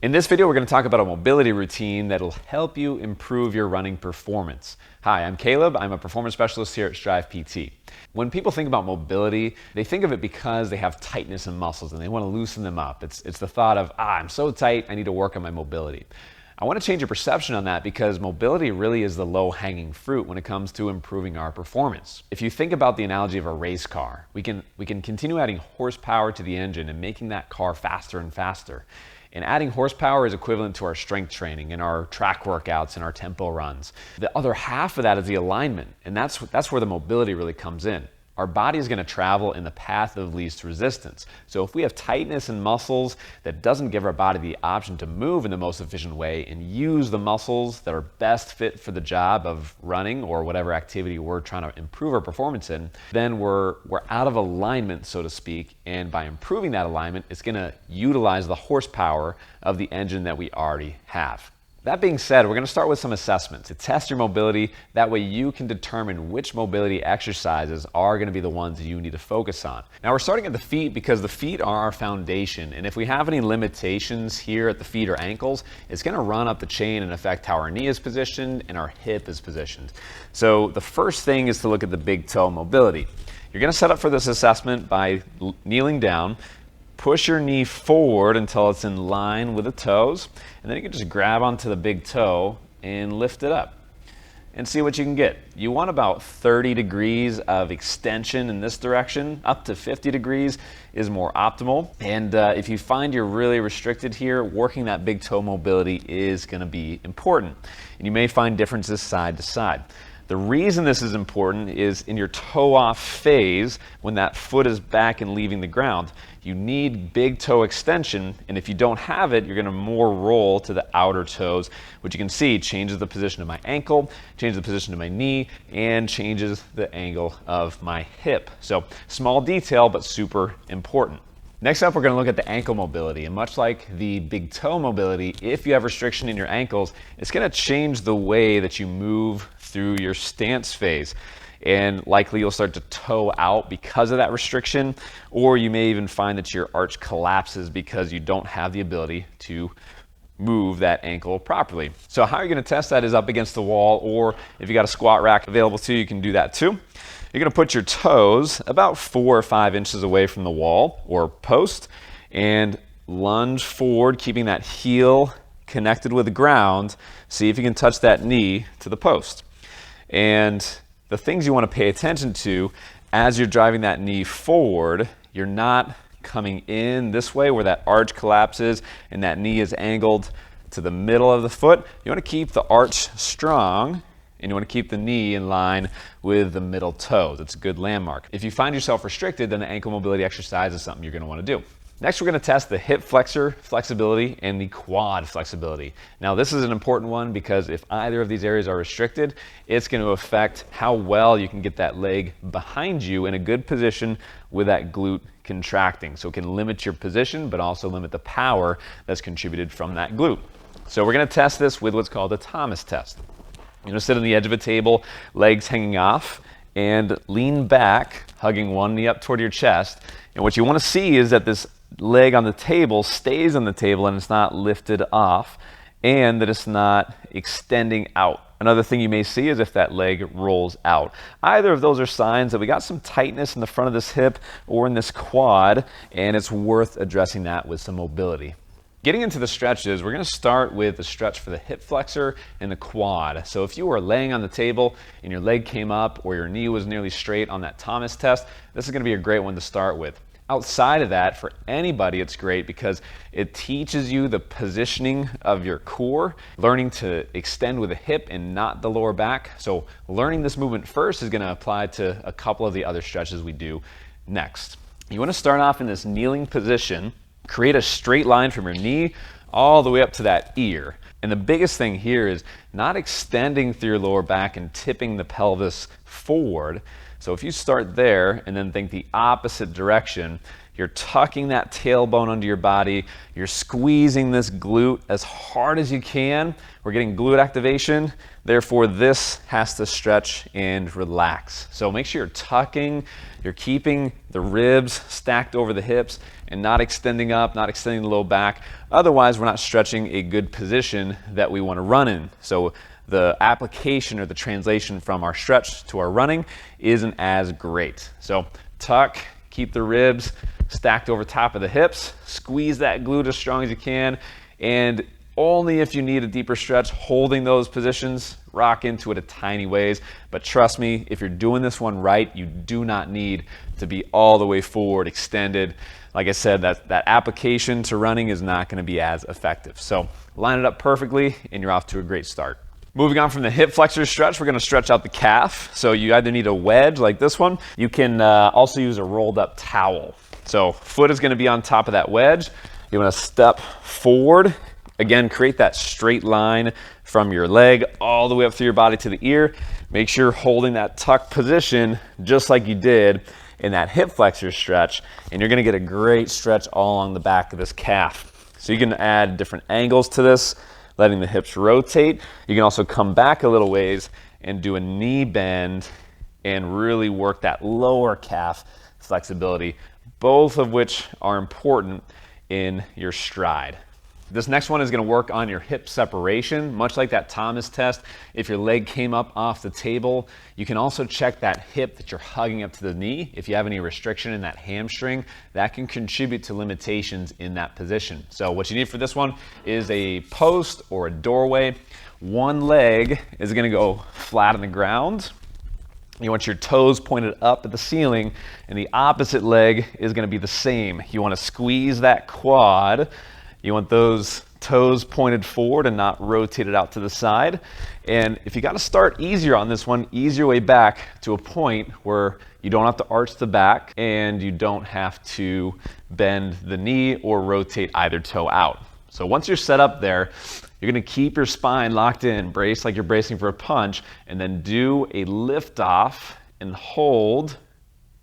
In this video, we're going to talk about a mobility routine that'll help you improve your running performance. Hi, I'm Caleb. I'm a performance specialist here at Strive PT. When people think about mobility, they think of it because they have tightness in muscles and they want to loosen them up. It's the thought of, I'm so tight, I need to work on my mobility. I want to change your perception on that because mobility really is the low-hanging fruit when it comes to improving our performance. If you think about the analogy of a race car, we can continue adding horsepower to the engine and making that car faster and faster. And adding horsepower is equivalent to our strength training and our track workouts and our tempo runs. The other half of that is the alignment, and that's where the mobility really comes in. Our body is going to travel in the path of least resistance. So if we have tightness in muscles, that doesn't give our body the option to move in the most efficient way and use the muscles that are best fit for the job of running or whatever activity we're trying to improve our performance in, then we're out of alignment, so to speak. And by improving that alignment, it's going to utilize the horsepower of the engine that we already have. That being said, we're going to start with some assessments to test your mobility. That way you can determine which mobility exercises are going to be the ones you need to focus on. Now we're starting at the feet because the feet are our foundation. And if we have any limitations here at the feet or ankles, it's going to run up the chain and affect how our knee is positioned and our hip is positioned. So the first thing is to look at the big toe mobility. You're going to set up for this assessment by kneeling down. Push your knee forward until it's in line with the toes, and then you can just grab onto the big toe and lift it up and see what you can get. You want about 30 degrees of extension in this direction. Up to 50 degrees is more optimal. And if you find you're really restricted here, working that big toe mobility is going to be important. And you may find differences side to side. The reason this is important is in your toe off phase, when that foot is back and leaving the ground, you need big toe extension, and if you don't have it, you're going to more roll to the outer toes, which you can see changes the position of my ankle, changes the position of my knee, and changes the angle of my hip. So small detail, but super important. Next up, we're going to look at the ankle mobility, and much like the big toe mobility, if you have restriction in your ankles, it's going to change the way that you move through your stance phase. And likely you'll start to toe out because of that restriction, or you may even find that your arch collapses because you don't have the ability to move that ankle properly. So how you're going to test that is up against the wall, or if you got a squat rack available to you, you can do that too. You're going to put your toes about 4 or 5 inches away from the wall or post and lunge forward, keeping that heel connected with the ground. See if you can touch that knee to the post. And the things you want to pay attention to as you're driving that knee forward, you're not coming in this way where that arch collapses and that knee is angled to the middle of the foot. You want to keep the arch strong and you want to keep the knee in line with the middle toes. It's a good landmark. If you find yourself restricted, then the ankle mobility exercise is something you're going to want to do. Next, we're going to test the hip flexor flexibility and the quad flexibility. Now, this is an important one because if either of these areas are restricted, it's going to affect how well you can get that leg behind you in a good position with that glute contracting. So it can limit your position, but also limit the power that's contributed from that glute. So we're going to test this with what's called a Thomas test. You're going to sit on the edge of a table, legs hanging off, and lean back, hugging one knee up toward your chest. And what you want to see is that this leg on the table stays on the table and it's not lifted off, and that it's not extending out. Another thing you may see is if that leg rolls out. Either of those are signs that we got some tightness in the front of this hip or in this quad, and it's worth addressing that with some mobility. Getting into the stretches, we're going to start with the stretch for the hip flexor and the quad. So if you were laying on the table and your leg came up or your knee was nearly straight on that Thomas test, this is going to be a great one to start with. Outside of that, for anybody, it's great because it teaches you the positioning of your core, learning to extend with the hip and not the lower back. So learning this movement first is going to apply to a couple of the other stretches we do next. You want to start off in this kneeling position. Create a straight line from your knee all the way up to that ear. And the biggest thing here is not extending through your lower back and tipping the pelvis forward. So if you start there and then think the opposite direction, You're tucking that tailbone under your body. You're squeezing this glute as hard as you can. We're getting glute activation. Therefore, this has to stretch and relax. So make sure you're tucking, you're keeping the ribs stacked over the hips and not extending up, not extending the low back. Otherwise, we're not stretching a good position that we want to run in. So the application or the translation from our stretch to our running isn't as great. So tuck, keep the ribs stacked over top of the hips, squeeze that glute as strong as you can, and only if you need a deeper stretch, holding those positions, rock into it a tiny ways. But trust me, if you're doing this one right, you do not need to be all the way forward, extended. Like I said, that application to running is not going to be as effective. So line it up perfectly and you're off to a great start. Moving on from the hip flexor stretch, we're going to stretch out the calf. So you either need a wedge like this one. You can also use a rolled up towel. So foot is going to be on top of that wedge. You want to step forward. Again, create that straight line from your leg all the way up through your body to the ear. Make sure you're holding that tuck position just like you did in that hip flexor stretch, and you're going to get a great stretch all along the back of this calf. So you can add different angles to this, letting the hips rotate. You can also come back a little ways and do a knee bend and really work that lower calf flexibility, both of which are important in your stride. This next one is going to work on your hip separation, much like that Thomas test. If your leg came up off the table, you can also check that hip that you're hugging up to the knee. If you have any restriction in that hamstring, that can contribute to limitations in that position. So what you need for this one is a post or a doorway. One leg is going to go flat on the ground. You want your toes pointed up at the ceiling, and the opposite leg is going to be the same. You want to squeeze that quad. You want those toes pointed forward and not rotated out to the side. And if you got to start easier on this one, ease your way back to a point where you don't have to arch the back and you don't have to bend the knee or rotate either toe out. So once you're set up there, you're going to keep your spine locked in, brace like you're bracing for a punch, and then do a lift off and hold,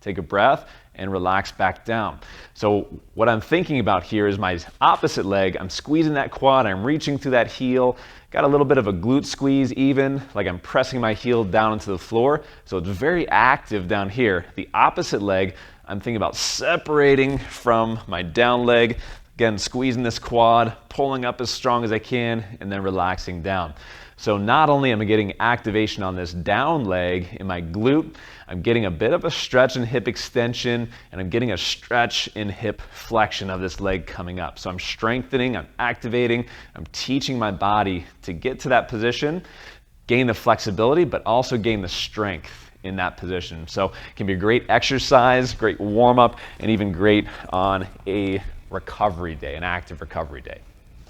take a breath, and relax back down. So what I'm thinking about here is my opposite leg. I'm squeezing that quad, I'm reaching through that heel, got a little bit of a glute squeeze even, like I'm pressing my heel down into the floor. So it's very active down here. The opposite leg, I'm thinking about separating from my down leg. Again, squeezing this quad, pulling up as strong as I can, and then relaxing down. So not only am I getting activation on this down leg in my glute, I'm getting a bit of a stretch in hip extension, and I'm getting a stretch in hip flexion of this leg coming up. So I'm strengthening, I'm activating, I'm teaching my body to get to that position, gain the flexibility, but also gain the strength in that position. So it can be a great exercise, great warm up, and even great on a recovery day, an active recovery day.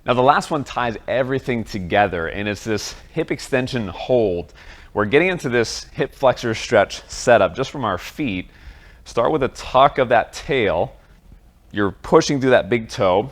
Now the last one ties everything together, and it's this hip extension hold. We're getting into this hip flexor stretch setup just from our feet. Start with a tuck of that tail. You're pushing through that big toe.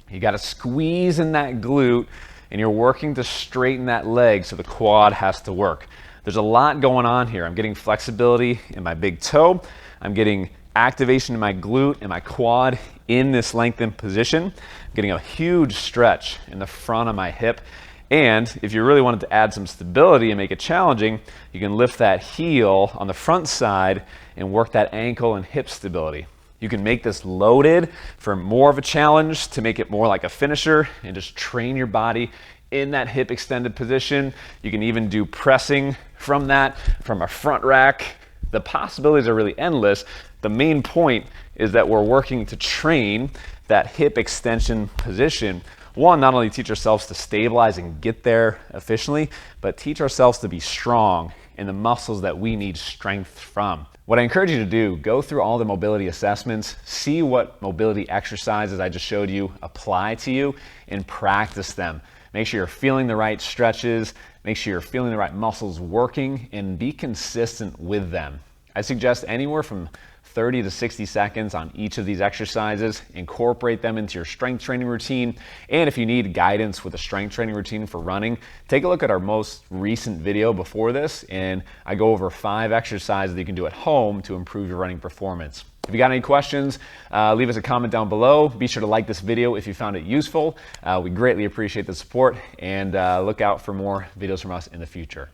You got to squeeze in that glute, and you're working to straighten that leg so the quad has to work. There's a lot going on here. I'm getting flexibility in my big toe. I'm getting activation in my glute and my quad in this lengthened position. I'm getting a huge stretch in the front of my hip. And if you really wanted to add some stability and make it challenging, you can lift that heel on the front side and work that ankle and hip stability. You can make this loaded for more of a challenge to make it more like a finisher and just train your body in that hip extended position. You can even do pressing from that, from a front rack. The possibilities are really endless. The main point is that we're working to train that hip extension position. One, not only teach ourselves to stabilize and get there efficiently, but teach ourselves to be strong in the muscles that we need strength from. What I encourage you to do, go through all the mobility assessments, see what mobility exercises I just showed you apply to you, and practice them. Make sure you're feeling the right stretches, make sure you're feeling the right muscles working, and be consistent with them. I suggest anywhere from 30 to 60 seconds on each of these exercises. Incorporate them into your strength training routine. And if you need guidance with a strength training routine for running, take a look at our most recent video before this, and I go over 5 exercises that you can do at home to improve your running performance. If you got any questions, leave us a comment down below. Be sure to like this video if you found it useful. We greatly appreciate the support, and look out for more videos from us in the future.